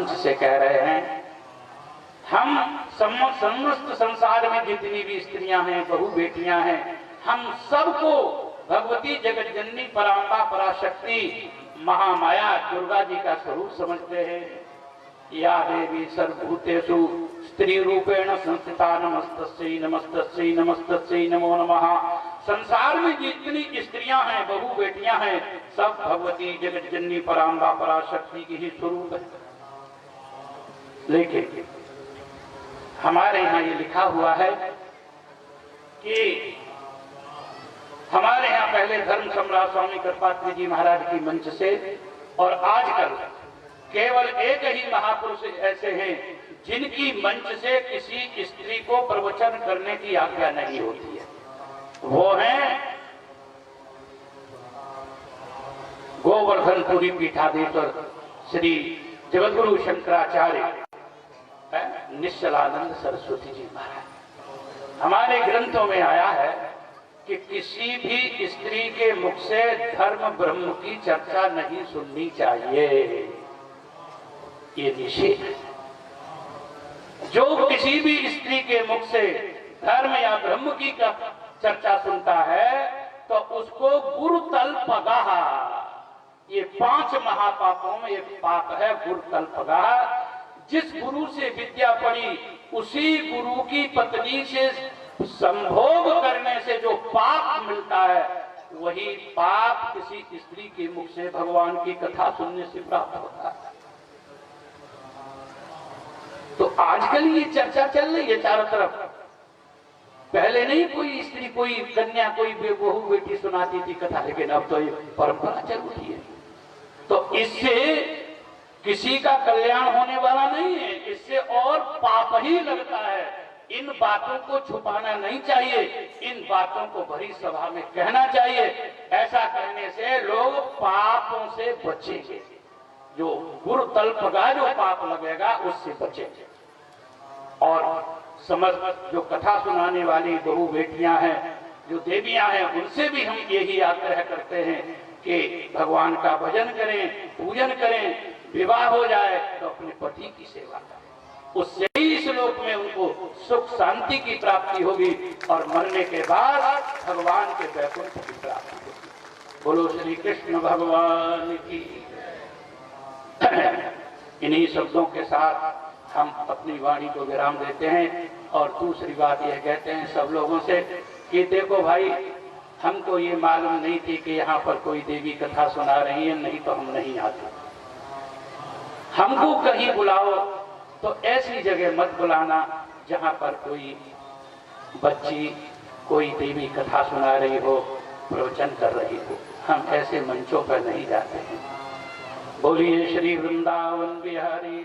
मंच से कह रहे हैं, हम समस्त संसार में जितनी भी स्त्रियां हैं, बहू बेटियां हैं, हम सबको भगवती जगत जननी परांबा पराशक्ति महामाया दुर्गा जी का स्वरूप समझते हैं। या देवी सर्वभूतेषु स्त्री रूपेण संस्थिता नमस्तस्यै नमस्तस्यै नमस्तस्यै नमो नमः। संसार में जितनी स्त्रियां हैं, बहू बेटियां हैं, सब भगवती जगत जननी परांबा पराशक्ति की ही स्वरूप है। लेकिन हमारे यहाँ ये लिखा हुआ है कि हमारे यहाँ पहले धर्म सम्राट स्वामी कृपात्री जी महाराज की मंच से और आजकल केवल एक ही महापुरुष ऐसे हैं जिनकी मंच से किसी स्त्री को प्रवचन करने की आज्ञा नहीं होती है। वो हैं गोवर्धनपुरी पीठाधीश्वर श्री जगतगुरु शंकराचार्य निश्चलानंद सरस्वती जी महाराज। हमारे ग्रंथों में आया है कि किसी भी स्त्री के मुख से धर्म ब्रह्म की चर्चा नहीं सुननी चाहिए, ये निषेध है। जो किसी भी स्त्री के मुख से धर्म या ब्रह्म की चर्चा सुनता है तो उसको गुरुतल्पगः, ये 5 महापापों में एक पाप है गुरुतल्पगः। जिस गुरु से विद्या पढ़ी उसी गुरु की पत्नी से संभोग करने से जो पाप मिलता है, वही पाप किसी स्त्री के मुख से भगवान की कथा सुनने से प्राप्त होता है। तो आजकल ये चर्चा चल रही है चारों तरफ। पहले नहीं कोई स्त्री, कोई कन्या, कोई बहू बेटी सुनाती थी कथा, लेकिन अब तो ये परंपरा चल रही है। तो इससे किसी का कल्याण होने वाला नहीं है, इससे और पाप ही लगता है। इन बातों को छुपाना नहीं चाहिए, इन बातों को भरी सभा में कहना चाहिए। ऐसा कहने से लोग पापों से बचेंगे, जो गुरुतल्पगः जो पाप लगेगा उससे बचेंगे। और समस्त जो कथा सुनाने वाली बहू बेटियां हैं, जो देवियां हैं, उनसे भी हम यही आग्रह करते हैं कि भगवान का भजन करें, पूजन करें। विवाह हो जाए तो अपने पति की सेवा करें, उससे ही इस लोक में उनको सुख शांति की प्राप्ति होगी और मरने के बाद भगवान के वैकुंठ की प्राप्ति होगी। बोलो श्री कृष्ण भगवान की। इन्हीं शब्दों के साथ हम अपनी वाणी को विराम देते हैं और दूसरी बात यह कहते हैं सब लोगों से कि देखो भाई, हमको ये मालूम नहीं थी कि यहाँ पर कोई देवी कथा सुना रही है, नहीं तो हम नहीं आते। हमको कहीं बुलाओ तो ऐसी जगह मत बुलाना जहाँ पर कोई बच्ची कोई देवी कथा सुना रही हो, प्रवचन कर रही हो। हम ऐसे मंचों पर नहीं जाते हैं। बोलिए श्री वृंदावन बिहारी।